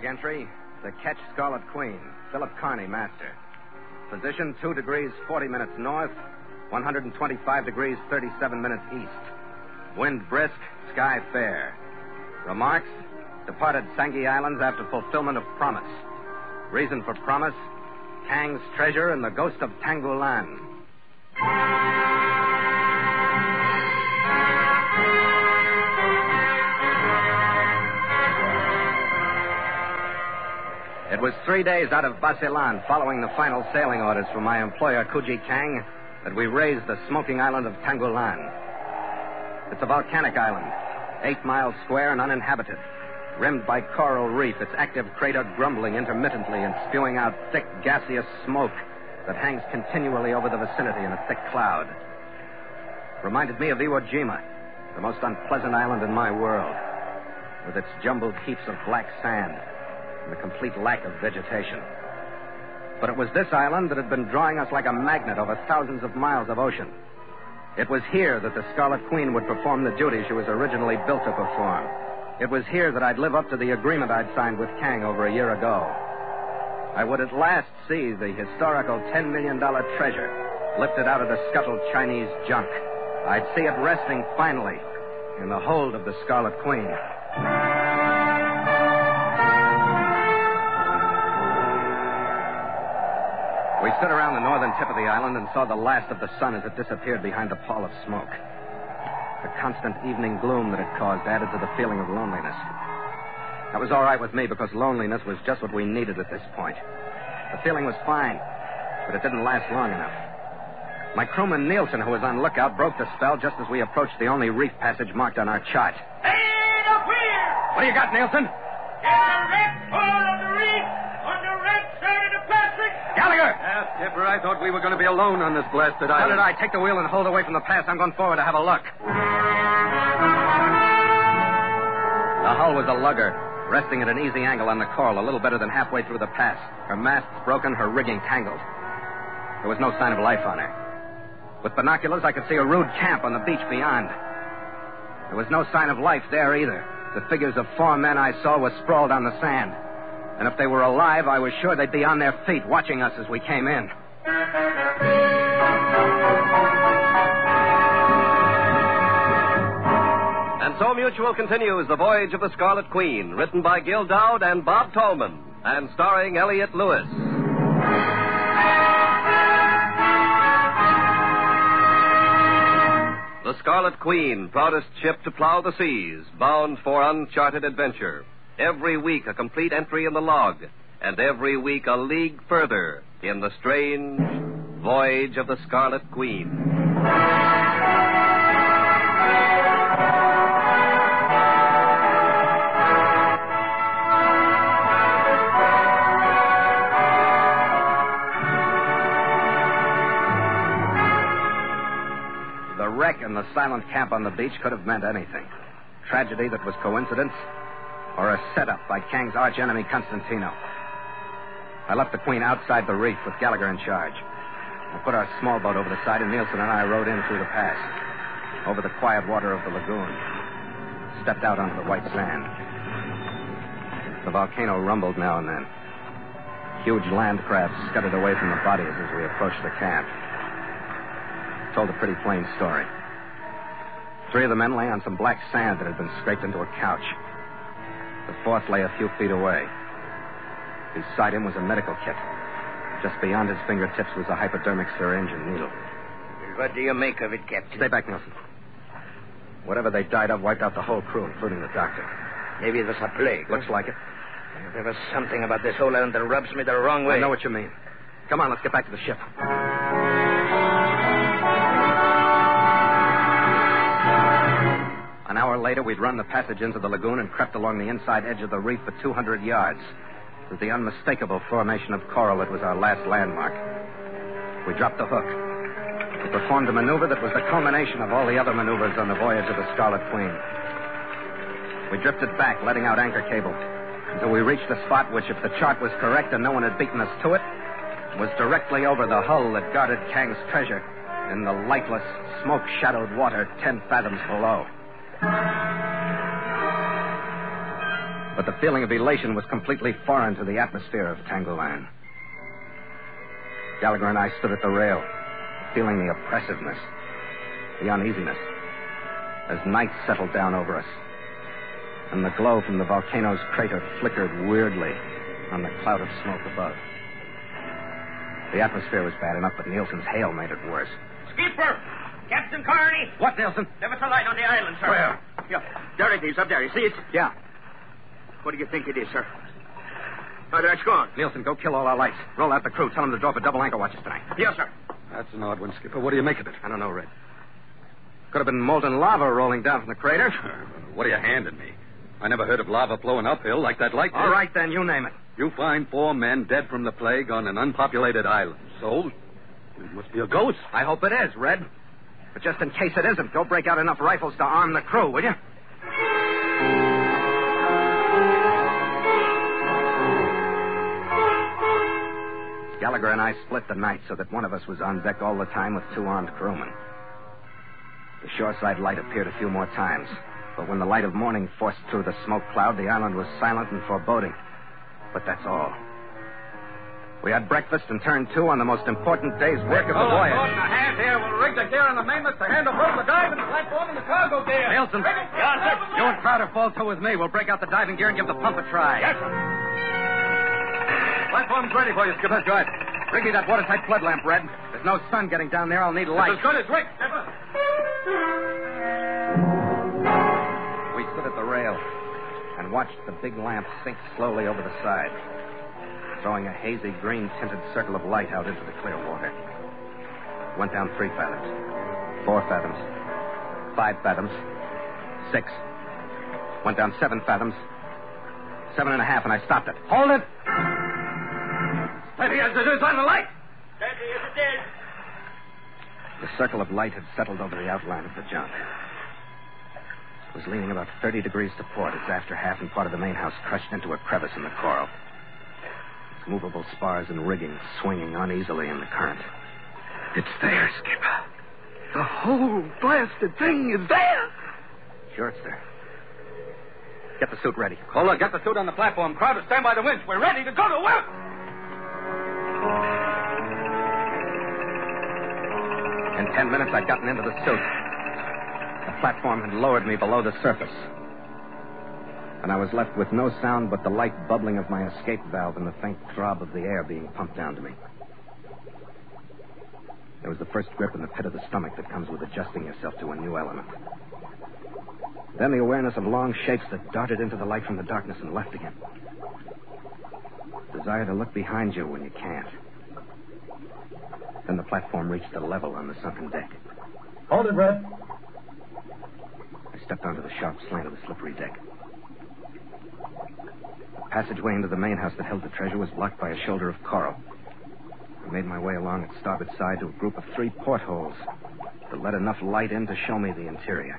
entry, the Ketch Scarlet Queen, Philip Carney, master. Position 2 degrees 40 minutes north, 125 degrees 37 minutes east. Wind brisk, sky fair. Remarks, departed Sangi Islands after fulfillment of promise. Reason for promise, Kang's treasure and the ghost of Tangolan. It was 3 days out of Basilan, following the final sailing orders from my employer, Kuji Kang, that we raised the smoking island of Tangolan. It's a volcanic island, 8 miles square and uninhabited, rimmed by coral reef, its active crater grumbling intermittently and spewing out thick, gaseous smoke that hangs continually over the vicinity in a thick cloud. Reminded me of Iwo Jima, the most unpleasant island in my world, with its jumbled heaps of black sand and the complete lack of vegetation. But it was this island that had been drawing us like a magnet over thousands of miles of ocean. It was here that the Scarlet Queen would perform the duties she was originally built to perform. It was here that I'd live up to the agreement I'd signed with Kang over a year ago. I would at last see the historical $10 million treasure lifted out of the scuttled Chinese junk. I'd see it resting finally in the hold of the Scarlet Queen. We stood around the northern tip of the island and saw the last of the sun as it disappeared behind the pall of smoke. The constant evening gloom that it caused added to the feeling of loneliness. That was all right with me because loneliness was just what we needed at this point. The feeling was fine, but it didn't last long enough. My crewman Nielsen, who was on lookout, broke the spell just as we approached the only reef passage marked on our chart. Hey, up here! What do you got, Nielsen? There's a red pole on the reef on the right side of the passage. Gallagher! Skipper, I thought we were going to be alone on this blasted So island. did I. Take the wheel and hold away from the pass. I'm going forward to have a look. The hull was a lugger, resting at an easy angle on the coral, a little better than halfway through the pass. Her masts broken, her rigging tangled. There was no sign of life on her. With binoculars, I could see a rude camp on the beach beyond. There was no sign of life there either. The figures of 4 men I saw were sprawled on the sand. And if they were alive, I was sure they'd be on their feet, watching us as we came in. And so Mutual continues The Voyage of the Scarlet Queen, written by Gil Dowd and Bob Tallman, and starring Elliott Lewis. The Scarlet Queen, proudest ship to plow the seas, bound for uncharted adventure. Every week a complete entry in the log, and every week a league further in the strange Voyage of the Scarlet Queen. The wreck and the silent camp on the beach could have meant anything. Tragedy that was coincidence, or a setup by Kang's archenemy, Constantino. I left the Queen outside the reef with Gallagher in charge. I put our small boat over the side, and Nielsen and I rowed in through the pass, over the quiet water of the lagoon, stepped out onto the white sand. The volcano rumbled now and then. Huge land crabs scudded away from the bodies as we approached the camp. Told a pretty plain story. 3 of the men lay on some black sand that had been scraped into a couch. The 4th lay a few feet away. Beside him was a medical kit. Just beyond his fingertips was a hypodermic syringe and needle. What do you make of it, Captain? Stay back, Nelson. Whatever they died of wiped out the whole crew, including the doctor. Maybe it was a plague. Looks like it. There was something about this whole island that rubs me the wrong way. I know what you mean. Come on, let's get back to the ship. An hour later, we'd run the passage into the lagoon and crept along the inside edge of the reef for 200 yards. It was the unmistakable formation of coral that was our last landmark. We dropped the hook. We performed a maneuver that was the culmination of all the other maneuvers on the voyage of the Scarlet Queen. We drifted back, letting out anchor cable, until we reached the spot which, if the chart was correct and no one had beaten us to it, was directly over the hull that guarded Kang's treasure in the lightless, smoke-shadowed water 10 fathoms below. But the feeling of elation was completely foreign to the atmosphere of Tangolan. Gallagher and I stood at the rail, feeling the oppressiveness, the uneasiness, as night settled down over us, and the glow from the volcano's crater flickered weirdly on the cloud of smoke above. The atmosphere was bad enough, but Nielsen's hail made it worse. Skipper! Captain Carney! What, Nielsen? There was a light on the island, sir. Where? Yeah, there it is, up there. You see it? Yeah. What do you think it is, sir? Oh, there it's gone. Nielsen, go kill all our lights. Roll out the crew. Tell them to drop a double anchor watches tonight. Yes, sir. That's an odd one, Skipper. What do you make of it? I don't know, Red. Could have been molten lava rolling down from the crater. What are you handing me? I never heard of lava flowing uphill like that light did. All right, then, you name it. You find 4 men dead from the plague on an unpopulated island. So, it must be a ghost. I hope it is, Red. But just in case it isn't, go break out enough rifles to arm the crew, will you? Gallagher and I split the night so that one of us was on deck all the time with 2 armed crewmen. The shoreside light appeared a few more times, but when the light of morning forced through the smoke cloud, the island was silent and foreboding. But that's all. We had breakfast and turned to on the most important day's work of the voyage. A hand here. We'll rig the gear on the mainmast to handle both the diving platform and the cargo gear. Nielsen, you and Crowder fall to with me. We'll break out the diving gear and give the pump a try. Yes, sir. Platform's ready for you, Skipper. Good. Bring me that watertight flood lamp, Red. There's no sun getting down there. I'll need light. It's as good as rigged, Skipper. We stood at the rail and watched the big lamp sink slowly over the side, throwing a hazy green-tinted circle of light out into the clear water. Went down 3 fathoms, 4 fathoms, 5 fathoms, 6. Went down 7 fathoms, 7.5, and I stopped it. Hold it! Steady as it is on the light. Steady as it is. The circle of light had settled over the outline of the junk. It was leaning about 30 degrees to port. Its after half and part of the main house crushed into a crevice in the coral. Its movable spars and rigging swinging uneasily in the current. It's there, Skipper. The whole blasted thing is there. Sure it's there. Get the suit ready. Cola, get the suit on the platform. Crowder, stand by the winch. We're ready to go to work. In 10 minutes, I'd gotten into the suit. The platform had lowered me below the surface. And I was left with no sound but the light bubbling of my escape valve and the faint throb of the air being pumped down to me. There was the first grip in the pit of the stomach that comes with adjusting yourself to a new element. Then the awareness of long shapes that darted into the light from the darkness and left again. Desire to look behind you when you can't. Then the platform reached a level on the sunken deck. Hold it, Red. I stepped onto the sharp slant of the slippery deck. The passageway into the main house that held the treasure was blocked by a shoulder of coral. I made my way along its starboard side to a group of 3 portholes that let enough light in to show me the interior.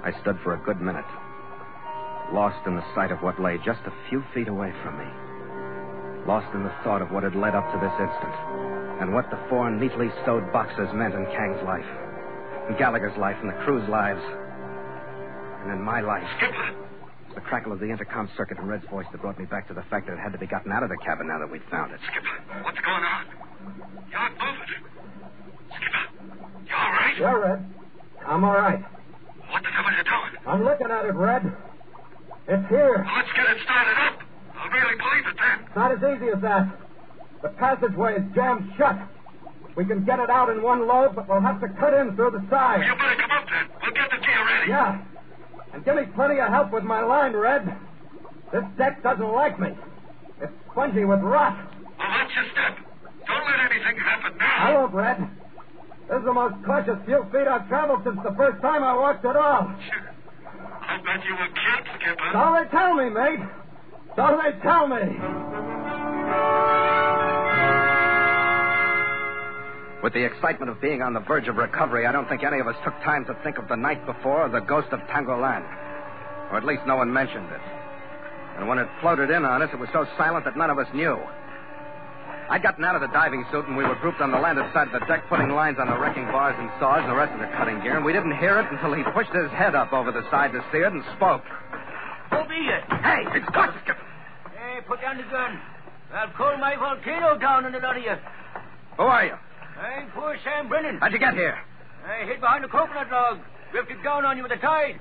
I stood for a good minute, lost in the sight of what lay just a few feet away from me. Lost in the thought of what had led up to this instant, and what the 4 neatly stowed boxes meant in Kang's life, in Gallagher's life, in the crew's lives, and in my life. Skipper! It was the crackle of the intercom circuit and Red's voice that brought me back to the fact that it had to be gotten out of the cabin now that we'd found it. Skipper, what's going on? You're not moving. Skipper, you all right? Yeah, Red. I'm all right. What the devil are you doing? I'm looking at it, Red. It's here. Well, let's get it started up. I'll really believe it then. It's not as easy as that. The passageway is jammed shut. We can get it out in one load, but we'll have to cut in through the side. You better come up then. We'll get the gear ready. Yeah. And give me plenty of help with my line, Red. This deck doesn't like me. It's spongy with rot. Well, watch your step. Don't let anything happen now. I won't, Red. This is the most cautious few feet I've traveled since the first time I walked at all. Sure. I bet you were killed, Skipper. So they tell me, mate. So they tell me. With the excitement of being on the verge of recovery, I don't think any of us took time to think of the night before, the ghost of Tangolan. Or at least no one mentioned it. And when it floated in on us, it was so silent that none of us knew. I'd gotten out of the diving suit, and we were grouped on the landed side of the deck, putting lines on the wrecking bars and saws and the rest of the cutting gear, and we didn't hear it until he pushed his head up over the side to see it and spoke. Who be you? Hey, it's got Skipper. Hey, put down the gun. I'll cool my volcano down on the lot of you. Who are you? I'm poor Sam Brennan. How'd you get here? I hid behind a coconut log. Drifted down on you with the tide.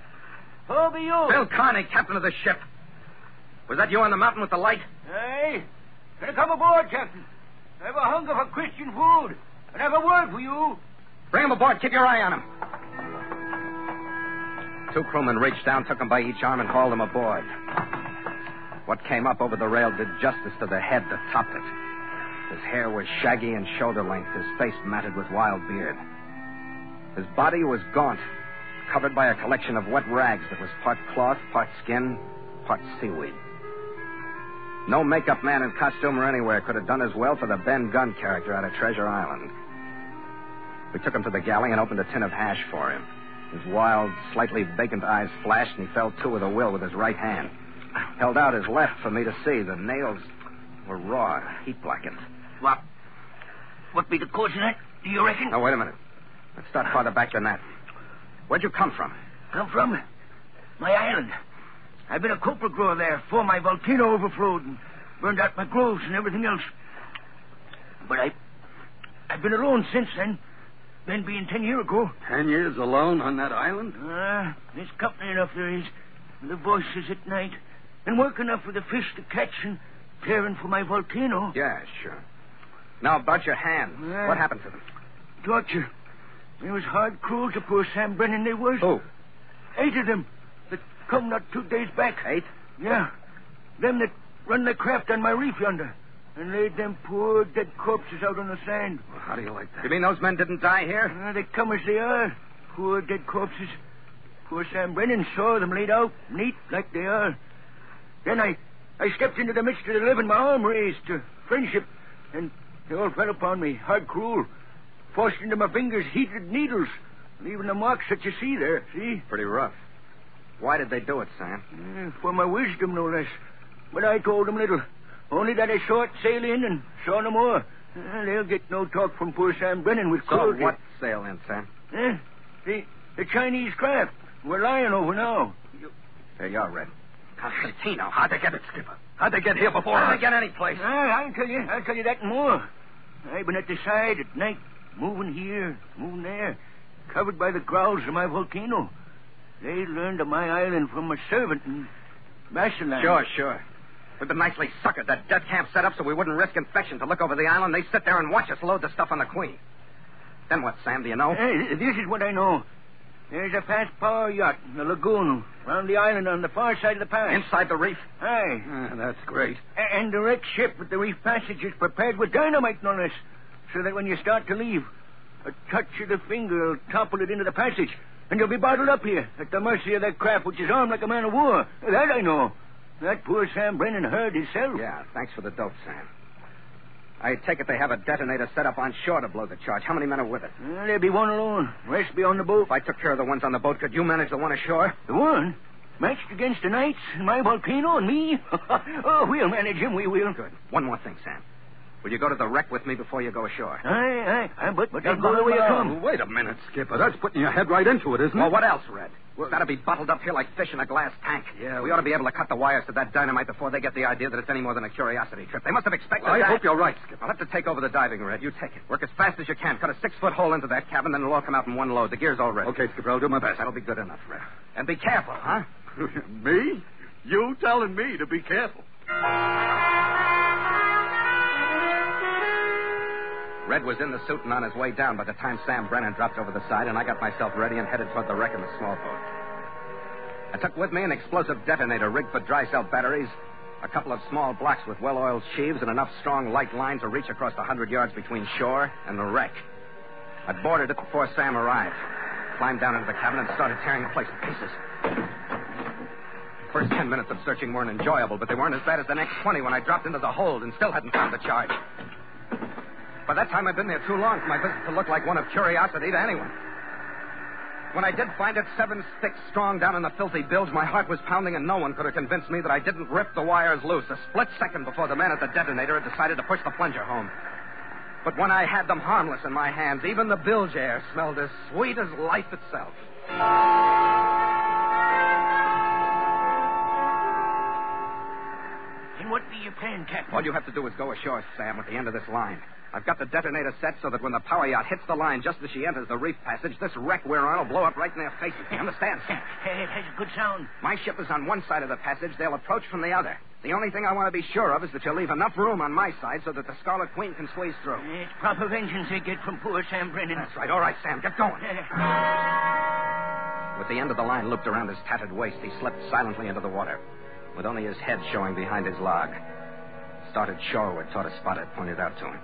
Who be you? Bill Carney, captain of the ship. Was that you on the mountain with the light? Hey, can I come aboard, Captain? I have a hunger for Christian food. And I have a word for you. Bring him aboard. Keep your eye on him. 2 crewmen reached down, took him by each arm, and hauled him aboard. What came up over the rail did justice to the head that topped it. His hair was shaggy and shoulder-length, his face matted with wild beard. His body was gaunt, covered by a collection of wet rags that was part cloth, part skin, part seaweed. No makeup man in costume or anywhere could have done as well for the Ben Gunn character out of Treasure Island. We took him to the galley and opened a tin of hash for him. His wild, slightly vacant eyes flashed, and he fell to with a will with his right hand. Held out his left for me to see. The nails were raw, heat blackened. What be the cause of that, do you reckon? Now, wait a minute. Let's start farther back than that. Where'd you come from? Come from? My island. I've been a copra grower there before my volcano overflowed and burned out my groves and everything else. But I've been alone since then. Then being 10 years ago. 10 years alone on that island? There's company enough there is. The voices at night. And work enough for the fish to catch and caring for my volcano. Yeah, sure. Now, about your hands. What happened to them? Torture. It was hard cruel to poor Sam Brennan, they was. Who? 8 of them that come not 2 days back. 8? Yeah. Them that run the craft on my reef yonder. And laid them poor dead corpses out on the sand. Well, how do you like that? You mean those men didn't die here? They come as they are. Poor dead corpses. Poor Sam Brennan saw them laid out, neat like they are. Then I stepped into the midst of the living, my arm raised to friendship. And they all fell upon me, hard cruel. Forced into my fingers heated needles. Leaving the marks that you see there, see? Pretty rough. Why did they do it, Sam? For my wisdom, no less. But I told them little. Only that I saw it sail in and saw no more. They'll get no talk from poor Sam Brennan with cruelty. So what sail in, Sam? The Chinese craft. We're lying over now. There you are, Red. Constantino, how'd they get it, Skipper? How'd they get here before How'd us? they get any place? I'll tell you that and more. I've been at the side at night, moving here, moving there, covered by the growls of my volcano. They learned of my island from a servant in Bassaland. Sure. We've been nicely suckered. That death camp set up so we wouldn't risk infection to look over the island. They sit there and watch us load the stuff on the Queen. Then what, Sam, do you know? This is what I know. There's a fast power yacht in the lagoon around the island on the far side of the pass. Inside the reef? Aye. That's great. And the wrecked ship at the reef passage is prepared with dynamite, no less, so that when you start to leave, a touch of the finger will topple it into the passage, and you'll be bottled up here at the mercy of that craft which is armed like a man of war. That I know. That poor Sam Brennan heard himself. Yeah, thanks for the dope, Sam. I take it they have a detonator set up on shore to blow the charge. How many men are with it? There'll be one alone. Rest be on the boat. If I took care of the ones on the boat, could you manage the one ashore? The one? Matched against the Knights, my volcano, and me? Oh, we'll manage him, we will. Good. One more thing, Sam. Will you go to the wreck with me before you go ashore? Aye. But I'll go the way you come. Wait a minute, Skipper. That's putting your head right into it, isn't it? Well, what else, Red? We've got to be bottled up here like fish in a glass tank. Yeah, we ought to be able to cut the wires to that dynamite before they get the idea that it's any more than a curiosity trip. They must have expected that. I hope you're right, Skipper. I'll have to take over the diving, Red. You take it. Work as fast as you can. Cut a 6-foot hole into that cabin, then it'll all come out in one load. The gear's all ready. Okay, Skipper, I'll do my best. That'll be good enough, Red. And be careful, huh? Me? You telling me to be careful? Red was in the suit and on his way down by the time Sam Brennan dropped over the side, and I got myself ready and headed toward the wreck in the small boat. I took with me an explosive detonator rigged for dry cell batteries, a couple of small blocks with well-oiled sheaves, and enough strong light line to reach across the 100 yards between shore and the wreck. I boarded it before Sam arrived, climbed down into the cabin, and started tearing the place to pieces. The first 10 minutes of searching weren't enjoyable, but they weren't as bad as the next 20 when I dropped into the hold and still hadn't found the charge. By that time, I'd been there too long for my visit to look like one of curiosity to anyone. When I did find it 7 sticks strong down in the filthy bilge, my heart was pounding, and no one could have convinced me that I didn't rip the wires loose a split second before the man at the detonator had decided to push the plunger home. But when I had them harmless in my hands, even the bilge air smelled as sweet as life itself. And what do you plan, Captain? All you have to do is go ashore, Sam, at the end of this line. I've got the detonator set so that when the power yacht hits the line just as she enters the reef passage, this wreck we're on will blow up right in their faces. You understand? It has a good sound. My ship is on one side of the passage. They'll approach from the other. The only thing I want to be sure of is that you'll leave enough room on my side so that the Scarlet Queen can squeeze through. It's proper vengeance they get from poor Sam Brennan. That's right. All right, Sam, get going. With the end of the line looped around his tattered waist, he slipped silently into the water, with only his head showing behind his log. Started shoreward toward a spot I'd pointed out to him.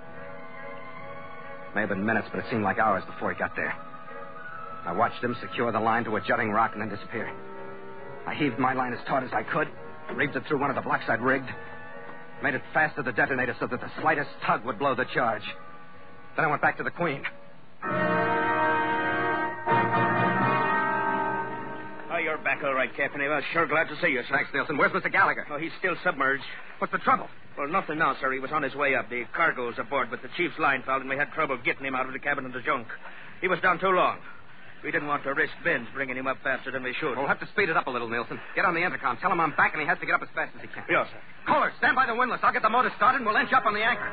May have been minutes, but it seemed like hours before he got there. I watched him secure the line to a jutting rock and then disappear. I heaved my line as taut as I could, reeved it through one of the blocks I'd rigged, made it fast to the detonator so that the slightest tug would blow the charge. Then I went back to the Queen. Oh, you're back all right, Captain. I was sure glad to see you, sir. Thanks, Nielsen. Where's Mr. Gallagher? Oh, he's still submerged. What's the trouble? Well, nothing now, sir. He was on his way up. The cargo's aboard, but the chief's line fouled, and we had trouble getting him out of the cabin in the junk. He was down too long. We didn't want to risk Ben's bringing him up faster than we should. We'll have to speed it up a little, Nielsen. Get on the intercom. Tell him I'm back, and he has to get up as fast as he can. Yes, sir. Caller, stand by the windlass. I'll get the motor started, and we'll inch up on the anchor.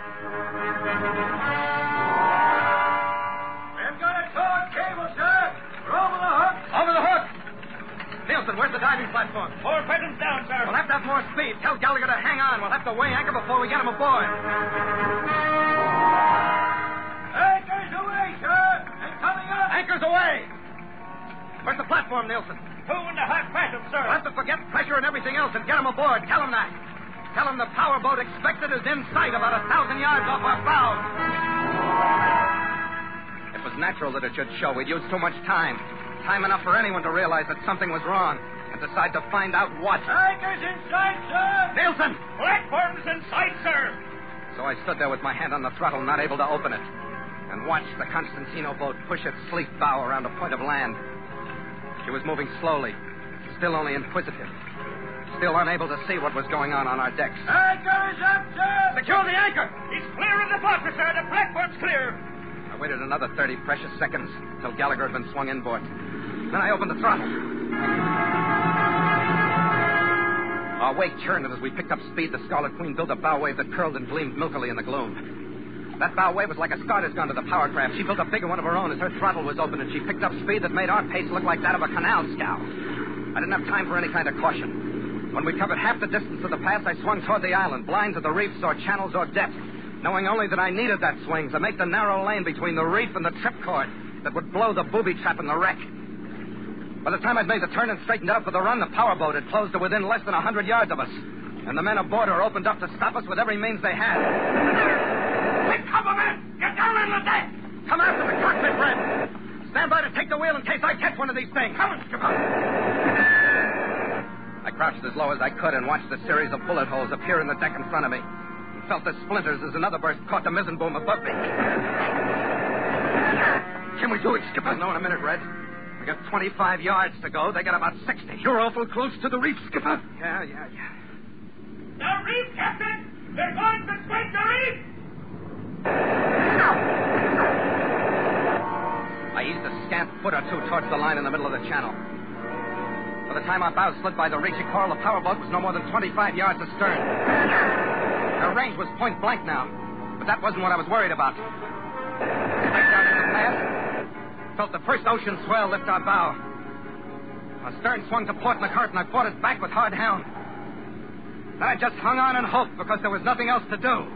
I've got a taut cable, sir. We're over the hook. Over the hook! Nielsen, where's the diving platform? 4 fathoms down, sir. We'll have to have more speed. Tell Gallagher to hang on. We'll have to weigh anchor before we get him aboard. Anchor's away, sir. And coming up. Anchor's away! Where's the platform, Nielsen? 2.5 fathoms, sir. We'll have to forget pressure and everything else and get him aboard. Tell him that. Tell him the powerboat expected is in sight about 1,000 yards off our bow. It was natural that it should show. We'd used too much time. Time enough for anyone to realize that something was wrong and decide to find out what. Anchor's in sight, sir. Nielsen! Platform's in sight, sir. So I stood there with my hand on the throttle, not able to open it, and watched the Constantino boat push its sleek bow around a point of land. She was moving slowly, still only inquisitive, still unable to see what was going on our decks. Anchor is up, sir. Secure the anchor! He's clear in the blocker, sir. The platform's clear. I waited another 30 precious seconds until Gallagher had been swung inboard. Then I opened the throttle. Our wake churned, and as we picked up speed, the Scarlet Queen built a bow wave that curled and gleamed milkily in the gloom. That bow wave was like a starter's gun to the power craft. She built a bigger one of her own as her throttle was open, and she picked up speed that made our pace look like that of a canal scow. I didn't have time for any kind of caution. When we covered half the distance of the pass, I swung toward the island, blind to the reefs or channels or depths, knowing only that I needed that swing to make the narrow lane between the reef and the tripcord that would blow the booby trap in the wreck. By the time I'd made the turn and straightened out for the run, the powerboat had closed to within less than 100 yards of us, and the men aboard her opened up to stop us with every means they had. Take cover, men. Get down on the deck. Come after the cockpit, Fred. Stand by to take the wheel in case I catch one of these things. Come on, Skipper. I crouched as low as I could and watched a series of bullet holes appear in the deck in front of me, and felt the splinters as another burst caught the mizzen boom above me. Can we do it, Skipper? I'll know in a minute, Red. We got 25 yards to go. They got about 60. You're awful close to the reef, Skipper. Yeah. The reef, Captain. They're going to strike the reef. I eased a scant foot or two towards the line in the middle of the channel. By the time our bow slid by the reaching coral, the powerboat was no more than 25 yards astern. Her range was point blank now, but that wasn't what I was worried about. Right down in the pass, felt the first ocean swell lift our bow. Our stern swung to port in the current, and I fought it back with hard helm. Then I just hung on and hoped because there was nothing else to do.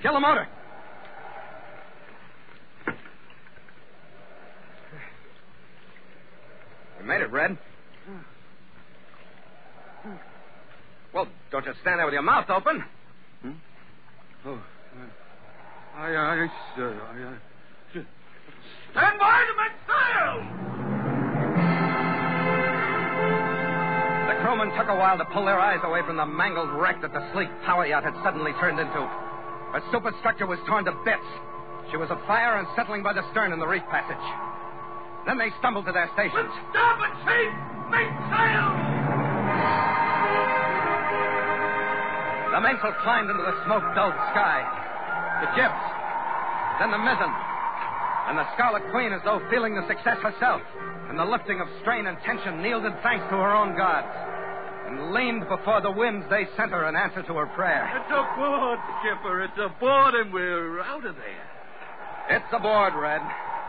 Kill the motor. You made it, Red. Well, don't just stand there with your mouth open. Oh, aye, sir. Stand by to make sail. The crewman crewmen took a while to pull their eyes away from the mangled wreck that the sleek power yacht had suddenly turned into. Her superstructure was torn to bits. She was afire and settling by the stern in the reef passage. Then they stumbled to their stations. Stop it, Chief! Make sail! The mainsail climbed into the smoke-dulled sky. The jibs. Then the mizzen. And the Scarlet Queen, as though feeling the success herself, and the lifting of strain and tension, kneeled in thanks to her own gods, and leaned before the winds they sent her in answer to her prayer. It's aboard, Skipper. It's aboard, and we're out of there. It's aboard, Red.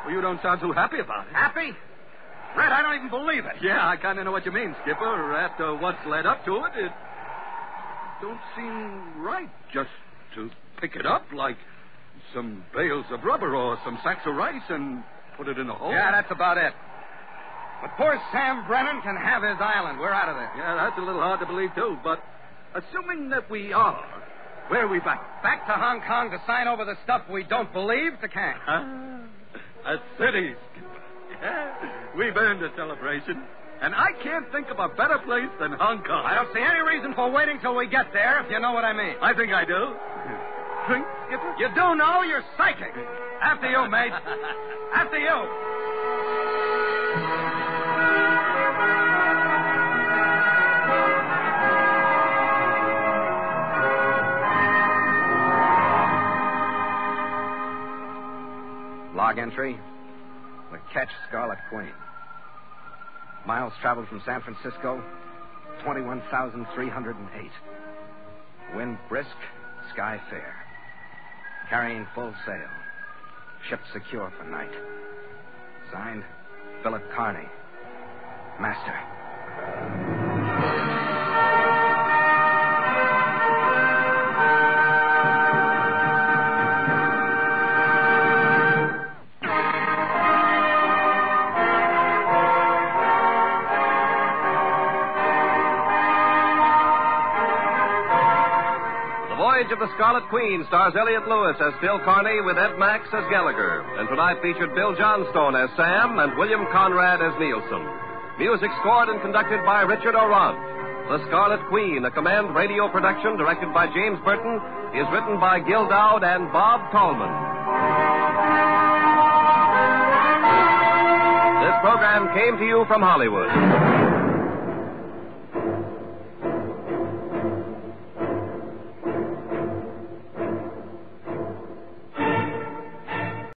Well, you don't sound too happy about it. Happy? Red, I don't even believe it. Yeah, I kind of know what you mean, Skipper. After what's led up to it, it don't seem right just to pick it up like some bales of rubber or some sacks of rice and put it in a hole. Yeah, that's about it. But poor Sam Brennan can have his island. We're out of there. Yeah, that's a little hard to believe, too. But assuming that we are, where are we back? Back to Hong Kong to sign over the stuff we don't believe to Kang. A city, Skipper. Yeah, we've earned a celebration. And I can't think of a better place than Hong Kong. I don't see any reason for waiting till we get there, if you know what I mean. I think I do. Think, Skipper? You do know? You're psychic. After you, mate. After you. Log entry. The Ketch Scarlet Queen. Miles traveled from San Francisco, 21,308. Wind brisk, sky fair. Carrying full sail. Ship secure for night. Signed, Philip Carney, Master. Of the Scarlet Queen stars Elliot Lewis as Phil Carney with Ed Max as Gallagher. And tonight featured Bill Johnstone as Sam and William Conrad as Nielsen. Music scored and conducted by Richard Orant. The Scarlet Queen, a Command radio production directed by James Burton, is written by Gil Dowd and Bob Tallman. This program came to you from Hollywood.